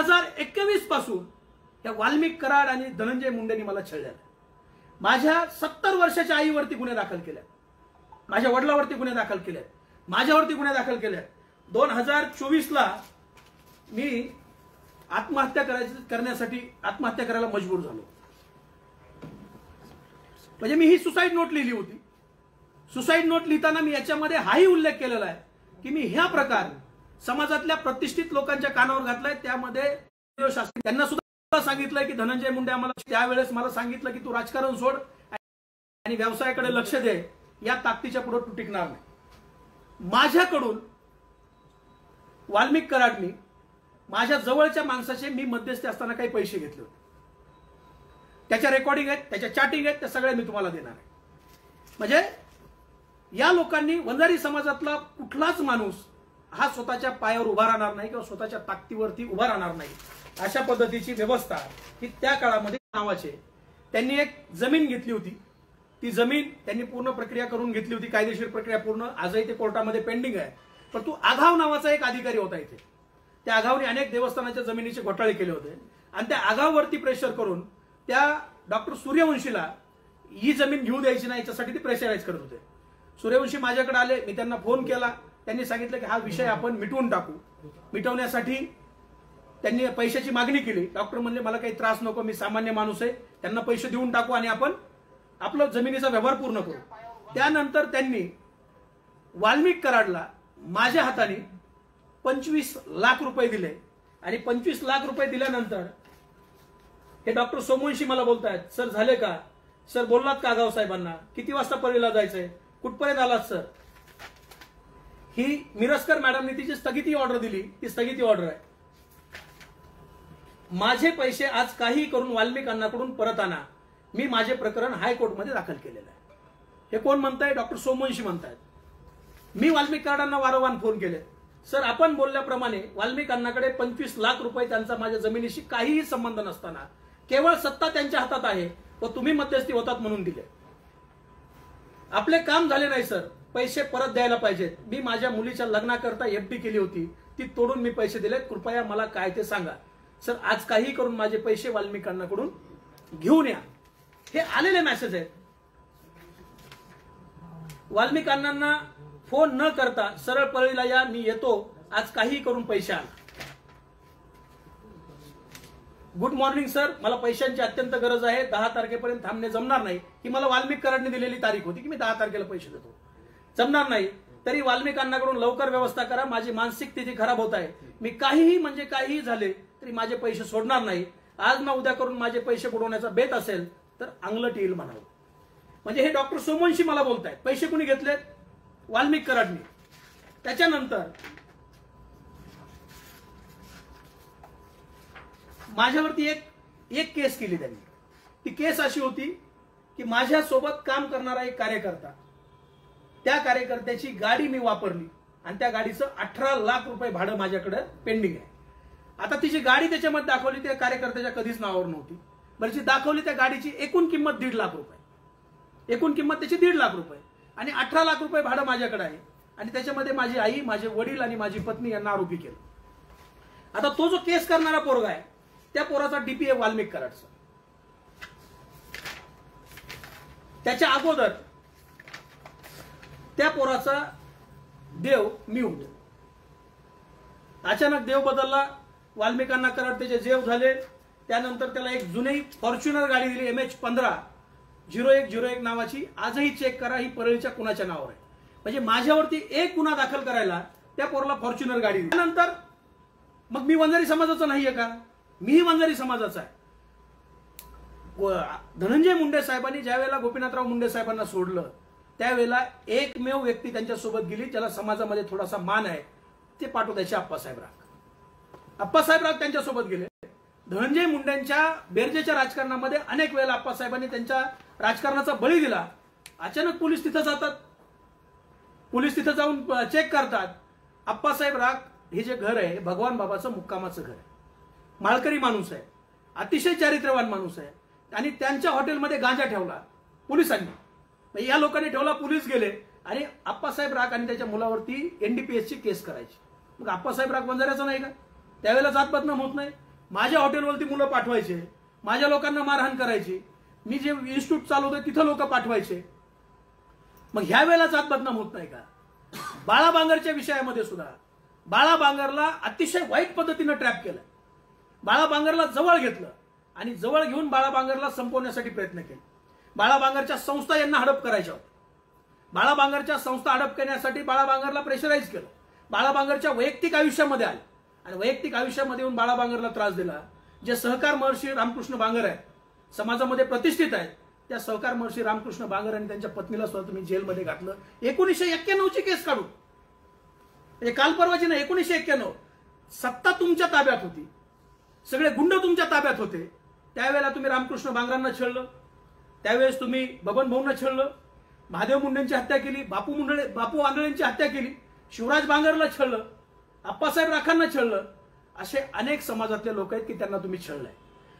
2021 पासून या वाल्मिक कराड आणि धनंजय मुंडेंनी मला छळलेलं. माझ्या 70 वर्षाच्या आईवरती गुन्हे दाखल केले, माझ्या वडिलांवरती गुन्हे दाखल केले, माझ्यावरती गुन्हे दाखल केले. 2024 ला मी आत्महत्या करायला मजबूर झालो. म्हणजे मी ही सुसाईड नोट लिहिली होती. सुसाईड नोट लिहिताना मी याच्यामध्ये हाही उल्लेख केलेला आहे की मी ह्या प्रकार समाजातल्या प्रतिष्ठित लोकांच्या कानावर घातलाय. त्यामध्ये त्यांना सुद्धा सांगितलंय की धनंजय मुंडे आम्हाला त्यावेळेस मला सांगितलं की तू राजकारण सोड आणि व्यवसायाकडे लक्ष दे, या ताकदीच्या पुढे तू टिकणार नाही. माझ्याकडून वाल्मिक कराडनी माझ्या जवळच्या माणसाचे मी मध्यस्थी असताना काही पैसे घेतले होते. त्याच्या रेकॉर्डिंग आहेत, त्याच्या चॅटिंग आहेत, त्या सगळ्या मी तुम्हाला देणार आहे. म्हणजे या लोकांनी वंजारी समाजातला कुठलाच माणूस हा स्वतःच्या पायावर उभा राहणार नाही किंवा स्वतःच्या ताकदीवरती उभा राहणार नाही अशा पद्धतीची व्यवस्था ही त्या काळामध्ये नावाचे. त्यांनी एक जमीन घेतली होती, ती जमीन त्यांनी पूर्ण प्रक्रिया करून घेतली होती, कायदेशीर प्रक्रिया पूर्ण, आजही ते कोर्टामध्ये पेंडिंग आहे. पण तो आघाव नावाचा एक अधिकारी होता इथे. त्या आघावने अनेक देवस्थानाच्या जमिनीचे घोटाळे केले होते आणि त्या आघाववरती प्रेशर करून त्या डॉक्टर सूर्यवंशीला ही जमीन घेऊ द्यायची नाही याच्यासाठी ते प्रेशराईज करत होते. सूर्यवंशी माझ्याकडे आले, मी त्यांना फोन केला, त्यांनी सांगितलं की हा विषय आपण मिटवून टाकू. मिटवण्यासाठी त्यांनी पैशाची मागणी केली. डॉक्टर म्हणले मला काही त्रास नको, मी सामान्य माणूस आहे, त्यांना पैसे देऊन टाकू आणि आपण आपलं जमिनीचा व्यवहार पूर्ण करू. त्यानंतर त्यांनी वाल्मिक कराडला माझ्या हाताने 25 लाख रुपये दिले आणि 25 लाख रुपये दिल्यानंतर हे डॉक्टर सोमवंशी मला बोलतायत, सर झाले का, सर बोललात का आगाव साहेबांना, किती वाजता परळीला जायचंय, कुठपर्यंत आलात सर. ही मिरजकर मॅडमने तिची स्थगिती ऑर्डर दिली, ती स्थगिती ऑर्डर आहे. माझे पैसे आज काही करून वाल्मिक अण्णाकडून परत आणा. मी माझे प्रकरण हायकोर्टमध्ये दाखल केलेलं आहे. हे कोण म्हणताय, डॉक्टर सोमवंशी म्हणतायत. मी वाल्मिक कराडांना वारंवार फोन केले, सर आपण बोलल्याप्रमाणे वाल्मिक अण्णाकडे 25 लाख रुपये त्यांचा माझ्या जमिनीशी काहीही संबंध नसताना केवळ सत्ता त्यांच्या हातात आहे व तुम्ही मध्यस्थी होतात म्हणून दिले. आपले काम झाले नाही सर, पैसे परत द्यायला पाहिजेत. मी माझ्या मुलीच्या लग्नाकरता एफडी केली होती, ती तोडून मी पैसे दिले, कृपया मला काय ते सांगा. सर आज काही करून माझे पैसे वाल्मिक अण्णाकडून घेऊन या. हे आलेले मेसेज आहेत. वाल्मिक अण्णांना फोन न करता सरळ परळीला या, मी येतो, आज काही करून पैसे आण. गुड मॉर्निंग सर, मला पैशांची अत्यंत गरज आहे, 10 तारखेपर्यंत थांबणे जमणार नाही. ही मला वाल्मिक कराडने दिलेली तारीख होती की मी 10 तारखेला पैसे देतो. जमणार नाही तरी वाल्मिक अण्णाकडून लवकर व्यवस्था करा, माझी मानसिक स्थिती खराब होत आहे, मी काहीही म्हणजे काहीही झाले तरी माझे पैसे सोडणार नाही. आज ना उद्या करून माझे पैसे बुडवण्याचा बेत असेल तर अंगलट येईल म्हणावं. म्हणजे हे डॉक्टर सोमवंशी मला बोलतायत. पैसे कुणी घेतलेत, वाल्मिक कराडनी. त्याच्यानंतर माझ्यावरती एक केस केली त्यांनी. ती केस अशी होती की माझ्यासोबत काम करणारा एक कार्यकर्ता, त्या कार्यकर्त्याची गाडी मी वापरली आणि त्या गाडीचं 18 लाख रुपये भाडं माझ्याकडे पेंडिंग आहे. आता ती जी गाडी त्याच्यामध्ये दाखवली त्या कार्यकर्त्याच्या कधीच नावावर नव्हती. बरं जी दाखवली त्या गाडीची एकूण किंमत 1.5 लाख रुपये, एकूण किंमत त्याची 1.5 लाख रुपये आणि 18 लाख रुपये भाडं माझ्याकडे आहे. आणि त्याच्यामध्ये माझी आई, माझे वडील आणि माझी पत्नी यांना आरोपी केलं. आता तो जो केस करणारा पोरगा आहे त्या पोराचा डीपी आहे वाल्मिक कराडचा. त्याच्या अगोदर त्या पोराचा देव म्यूट. अचानक देव बदलला, वाल्मिक अण्णा कराड त्याचे जेव झाले. त्यानंतर त्याला एक जुनी फॉर्च्युनर गाडी दिली MH150101 नावाची. आजही चेक करा ही परळीच्या कुणाच्या नावावर आहे. म्हणजे माझ्यावरती एक गुन्हा दाखल करायला त्या पोराला फॉर्च्युनर गाडी दिली. त्यानंतर मग मी वंजारी समाजाचा नाहीये का, मीही वंजारी समाजाचा आहे. धनंजय मुंडे साहेबांनी ज्यावेळेला गोपीनाथराव मुंडे साहेबांना सोडलं त्यावेळेला एकमेव व्यक्ती त्यांच्यासोबत गेली ज्याला समाजामध्ये थोडासा मान आहे, ते पाटोद्याचे आप्पासाहेब राग. आप्पासाहेब राग त्यांच्यासोबत गेले. धनंजय मुंडेंच्या बेरजेच्या राजकारणामध्ये अनेक वेळेला आप्पासाहेबांनी त्यांच्या राजकारणाचा बळी दिला. अचानक पोलीस तिथं जातात, पोलीस तिथं जाऊन चेक करतात. आप्पासाहेब राग हे जे घर आहे भगवान बाबाचं मुक्कामाचं घर आहे. माळकरी माणूस आहे, अतिशय चारित्र्यवान माणूस आहे आणि त्यांच्या हॉटेलमध्ये गांजा ठेवला पोलिसांनी. या लोकांनी ठेवला, पोलीस गेले आणि आप्पासाहेब राग आणि त्याच्या मुलावरती NDPS ची केस करायची. मग आप्पासाहेब राग वंजाऱ्याचा नाही का, त्यावेळेला जात बदनाम होत नाही. माझ्या हॉटेलवरती मुलं पाठवायचे, माझ्या लोकांना मारहाण करायची, मी जे इन्स्टिट्यूट चालवतोय तिथं लोक पाठवायचे. मग ह्या वेळेला जात बदनाम होत नाही का? बाळा बांगरच्या विषयामध्ये सुद्धा बाळा बांगरला अतिशय वाईट पद्धतीनं ट्रॅप केलं. बाळा बांगरला जवळ घेतलं आणि जवळ घेऊन बाळा बांगरला संपवण्यासाठी प्रयत्न केले. बाळा बांगरच्या संस्था यांना हडप करायच्या होत्या. बाळा बांगरच्या संस्था हडप करण्यासाठी बाळा बांगरला प्रेशराईज केलं. बाळा बांगरच्या वैयक्तिक आयुष्यामध्ये आले आणि वैयक्तिक आयुष्यामध्ये येऊन बाळा बांगरला त्रास दिला. जे सहकार महर्षी रामकृष्ण बांगर आहेत, समाजामध्ये प्रतिष्ठित आहेत, त्या सहकार महर्षी रामकृष्ण बांगर आणि त्यांच्या पत्नीला सुद्धा तुम्ही जेलमध्ये घातलं. 1991ची केस काढून, म्हणजे काल परवाची नाही, 1991. सत्ता तुमच्या ताब्यात होती, सगळे गुंड तुमच्या ताब्यात होते. त्यावेळेला तुम्ही रामकृष्ण बांगरांना छळलं, त्यावेळेस तुम्ही बबन भाऊंना छळलं, महादेव मुंडेंची हत्या केली, बापू आंधळेंची हत्या केली, शिवराज बांगरला छळलं, आप्पासाहेब राखांना छळलं. असे अनेक समाजातले लोक आहेत की त्यांना तुम्ही छळलंय.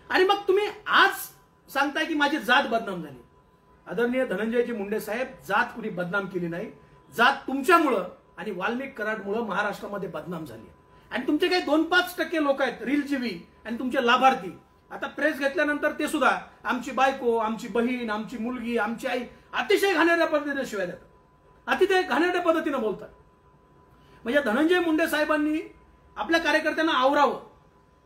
आणि मग तुम्ही आज सांगताय की माझी जात बदनाम झाली. आदरणीय धनंजयजी मुंडे साहेब, जात कुणी बदनाम केली नाही. जात तुमच्यामुळं आणि वाल्मिक कराडमुळं महाराष्ट्रामध्ये बदनाम झाली. आणि तुमचे काही 2-5% लोक आहेत रीलजीवी आणि तुमचे लाभार्थी. आता प्रेस घेतल्यानंतर ते सुद्धा आमची बायको, आमची बहीण, आमची मुलगी, आमची आई अतिशय घाणेरड्या पद्धतीने शिवाय देतात, अतिशय घाणेरड्या पद्धतीने बोलतात. म्हणजे धनंजय मुंडे साहेबांनी आपल्या कार्यकर्त्यांना आवरावं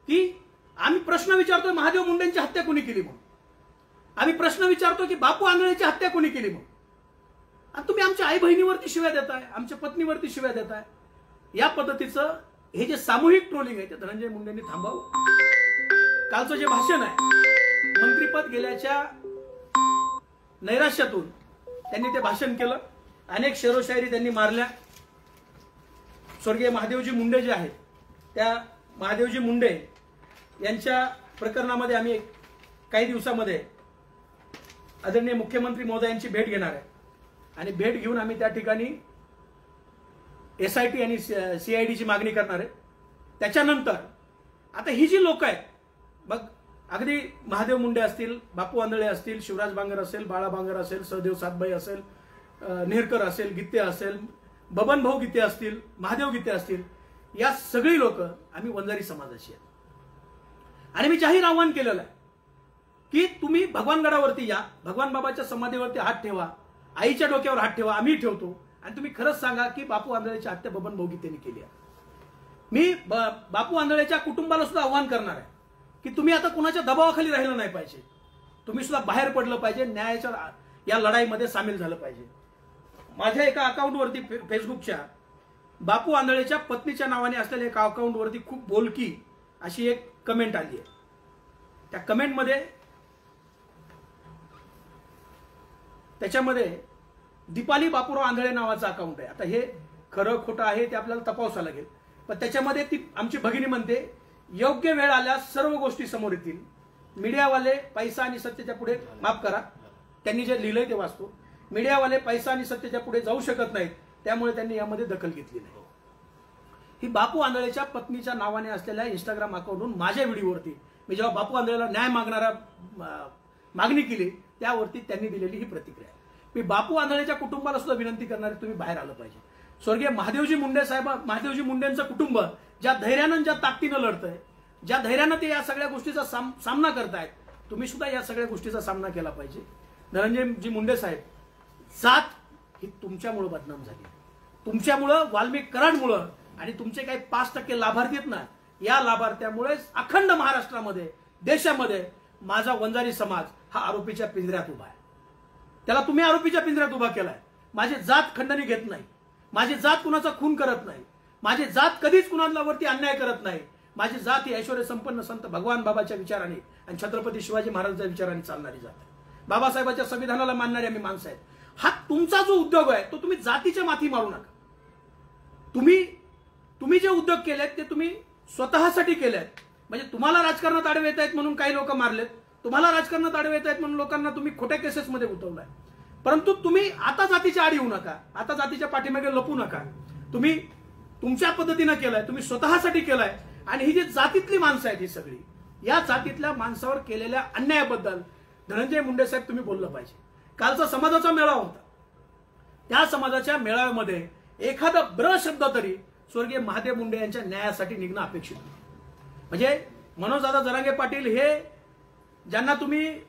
की आम्ही प्रश्न विचारतोय महादेव मुंडेंची हत्या कोणी केली म्हणून, आम्ही प्रश्न विचारतो की बापू आंधळेची हत्या कोणी केली म्हणून, आणि तुम्ही आमच्या आई बहिणीवरती शिव्या देताय, आमच्या पत्नीवरती शिव्या देताय. या पद्धतीचं हे जे सामूहिक ट्रोलिंग आहे ते धनंजय मुंडेंनी थांबावं. कालचं जे भाषण आहे, मंत्रीपद गेल्याच्या नैराश्यातून त्यांनी ते भाषण केलं. अनेक शेरोशायरी त्यांनी मारल्या. स्वर्गीय महादेवजी मुंडे जे आहेत, त्या महादेवजी मुंडे यांच्या प्रकरणामध्ये आम्ही काही दिवसामध्ये आदरणीय मुख्यमंत्री महोदयांची भेट घेणार आहे आणि भेट घेऊन आम्ही त्या ठिकाणी SIT आणि CIDची मागणी करणार आहे. त्याच्यानंतर आता ही जी लोक आहेत, मग अगदी महादेव मुंडे असतील, बापू आंधळे असतील, शिवराज बांगर असेल, बाळा बांगर असेल, सहदेव सातबाई असेल, नेरकर असेल, गित्ते असेल, बबन भाऊ गित्ते असतील, महादेव गित्ते असतील, या सगळी लोक आम्ही वंजारी समाजाची आहेत. आणि मी जाहीर आव्हान केलेलं आहे की तुम्ही भगवानगडावरती या, भगवान बाबाच्या समाधीवरती हात ठेवा, आईच्या डोक्यावर हात ठेवा, आम्ही ठेवतो, आणि तुम्ही खरंच सांगा की बापू आंधळेची हत्या बबन भाऊ गित्तेंनी केली आहे. मी बापू आंधळेच्या कुटुंबाला सुद्धा आव्हान करणार आहे की तुम्ही आता कुणाच्या दबावाखाली राहिलं नाही पाहिजे, तुम्ही सुद्धा बाहेर पडलं पाहिजे, न्यायाच्या या लढाईमध्ये सामील झालं पाहिजे. माझ्या एका अकाउंटवरती फेसबुकच्या बापू आंधळेच्या पत्नीच्या नावाने असलेल्या एका अकाउंटवरती खूप बोलकी अशी एक कमेंट आली आहे. त्या कमेंटमध्ये त्याच्यामध्ये दीपाली बापूराव आंधळे नावाचं अकाउंट आहे. आता हे खरं खोटं आहे ते आपल्याला तपासावं लागेल, पण त्याच्यामध्ये ती आमची भगिनी म्हणते, योग्य वेळ आल्यास सर्व गोष्टी समोर येतील. मीडियावाले पैसा आणि सत्याच्या पुढे, माफ करा त्यांनी जे लिहिलंय ते वाचतो, मीडियावाले पैसा आणि सत्याच्या पुढे जाऊ शकत नाहीत, त्यामुळे त्यांनी यामध्ये दखल घेतली नाही. ही बापू आंधळेच्या पत्नीच्या नावाने असलेल्या इंस्टाग्राम अकाउंटवरून माझ्या व्हिडिओवरती मी जेव्हा बापू आंधळेला न्याय मागणी केली त्यावरती त्यांनी दिलेली ही प्रतिक्रिया. मी बापू आंधळेच्या कुटुंबाला सुद्धा विनंती करणार आहे, तुम्ही बाहेर आलं पाहिजे. स्वर्गीय महादेवजी मुंडे साहेब, महादेवजी मुंडेंचं कुटुंब ज्या धैर्यानं, ज्या ताकदीनं लढतंय, ज्या धैर्यानं ते या सगळ्या गोष्टीचा सामना करतायत, तुम्ही सुद्धा या सगळ्या गोष्टीचा सामना केला पाहिजे. धनंजयजी मुंडे साहेब, जात ही तुमच्यामुळे बदनाम झाली, तुमच्यामुळं, वाल्मिक कराडमुळं, आणि तुमचे काही 5% लाभार्थी आहेत ना, या लाभार्थ्यामुळे अखंड महाराष्ट्रामध्ये, देशामध्ये माझा वंजारी समाज हा आरोपीच्या पिंजऱ्यात उभा आहे. त्याला तुम्ही आरोपीच्या पिंजऱ्यात उभा केलाय. माझी जात खंडणी घेत नाही, माझी जात कुणाचा खून करत नाही, माझी जात कधीच कुणावरती अन्याय करत नाही. माझी जात ही ऐश्वर्य संपन्न संत भगवान बाबाच्या विचाराने आणि छत्रपती शिवाजी महाराजांच्या विचाराने चालणारी जात आहे. बाबासाहेबांच्या संविधानाला मानणारी आम्ही माणसं आहेत. हा तुमचा जो उद्योग आहे तो तुम्ही जातीच्या माथी मारू नका. तुम्ही जे उद्योग केलेत ते तुम्ही स्वतःसाठी केलेत. म्हणजे तुम्हाला राजकारणात आडवे येत आहेत म्हणून काही लोक मारलेत, तुम्हाला राजकारणात आडवे येत आहेत म्हणून लोकांना तुम्ही खोट्या केसेसमध्ये गुंतवलाय. परंतु तुम्ही आता जातीच्या आडी होऊ नका, आता जातीच्या पाठीमागे लपू नका. तुम्ही तुमच्या पद्धतीनं केलाय, तुम्ही स्वतःसाठी केलाय. आणि ही जी जातीतली माणसं आहेत ही सगळी, या जातीतल्या माणसावर केलेल्या अन्यायाबद्दल धनंजय मुंडे साहेब तुम्ही बोललं पाहिजे. कालचा समाजाचा मेळावा होता, त्या समाजाच्या मेळाव्यामध्ये एखादा ब्र शब्द तरी स्वर्गीय महादेव मुंडे यांच्या न्यायासाठी निघणं अपेक्षित होतं. म्हणजे मनोजदादा जरांगे पाटील हे ज्यांना तुम्ही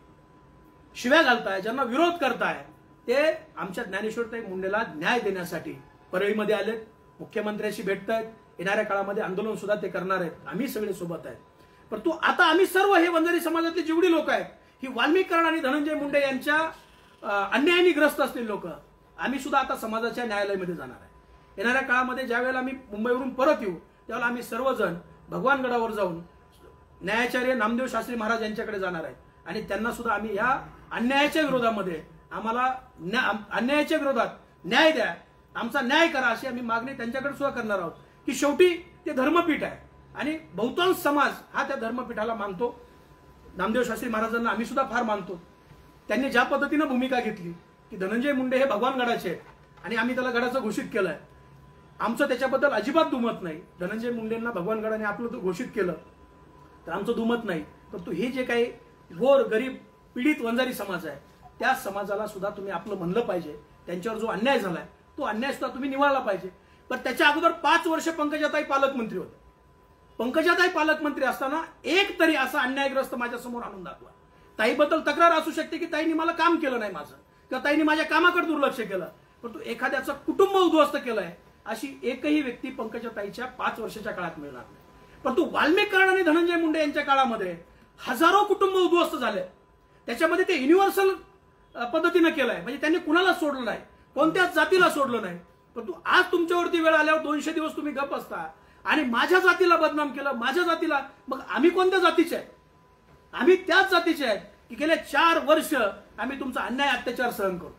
शिव्या घालताय, ज्यांना विरोध करताय, ते आमच्या ज्ञानेश्वरताई मुंडेला न्याय देण्यासाठी परळीमध्ये आलेत, मुख्यमंत्र्यांशी भेटतायत, येणाऱ्या काळामध्ये आंदोलन सुद्धा ते करणार आहेत, आम्ही सगळे सोबत आहेत. परंतु आता आम्ही सर्व हे वंजारी समाजातली जेवढी लोक आहेत, ही वाल्मिकीकरण आणि धनंजय मुंडे यांच्या अन्यायाने ग्रस्त असलेली लोक, आम्ही सुद्धा आता समाजाच्या न्यायालयामध्ये जाणार आहे. येणाऱ्या काळामध्ये ज्यावेळेला आम्ही मुंबईवरून परत येऊ त्यावेळेला आम्ही सर्वजण भगवानगडावर जाऊन न्यायाचार्य नामदेव शास्त्री महाराज यांच्याकडे जाणार आहे आणि त्यांना सुद्धा आम्ही या अन्यायाच्या विरोधामध्ये आम्हाला अन्यायाच्या विरोधात न्याय द्या, आमचा न्याय करा अशी आम्ही मागणी त्यांच्याकडे सुद्धा करणार आहोत. की शेवटी ते धर्मपीठ आहे आणि बहुतांश समाज हा त्या धर्मपीठाला मानतो. नामदेव शास्त्री महाराजांना आम्ही सुद्धा फार मानतो. त्यांनी ज्या पद्धतीनं भूमिका घेतली की धनंजय मुंडे हे भगवान गडाचे आहेत आणि आम्ही त्याला गडाचं घोषित केलंय, आमचं त्याच्याबद्दल अजिबात दुमत नाही. धनंजय मुंडेंना भगवान गडाने आपलं घोषित केलं तर आमचं दुमत नाही. परंतु हे जे काही गोर गरीब पीडित वंजारी समाज आहे त्या समाजाला सुद्धा तुम्ही आपलं म्हणलं पाहिजे. त्यांच्यावर जो अन्याय झालाय तो अन्याय सुद्धा तुम्ही निवारला पाहिजे. पण त्याच्या अगोदर 5 वर्ष पंकजाताई पालकमंत्री होते. पंकजाताई पालकमंत्री असताना एक तरी असा अन्यायग्रस्त माझ्या समोर आणून दाखवा. ताईबद्दल तक्रार असू शकते की ताईने मला काम केलं नाही माझं, किंवा ताईने माझ्या कामाकडे दुर्लक्ष केलं, परंतु एखाद्याचं कुटुंब उद्ध्वस्त केलंय अशी एकही व्यक्ती पंकजाताईच्या 5 वर्षाच्या काळात मिळणार नाही. परंतु वाल्मिकीकरण आणि धनंजय मुंडे यांच्या काळामध्ये हजारो कुटुंब उद्ध्वस्त झाले. त्याच्यामध्ये ते युनिव्हर्सल पद्धतीने केलंय, म्हणजे त्यांनी कुणाला सोडलं नाही, कोणत्याच जातीला सोडलं नाही. परंतु आज तुमच्यावरती वेळ आल्यावर 200 दिवस तुम्ही गप असता आणि माझ्या जातीला बदनाम केलं, माझ्या जातीला. मग आम्ही कोणत्या जातीचे आहे? आम्ही त्याच जातीचे आहेत की गेले 4 वर्ष आम्ही तुमचा अन्याय अत्याचार सहन करतो.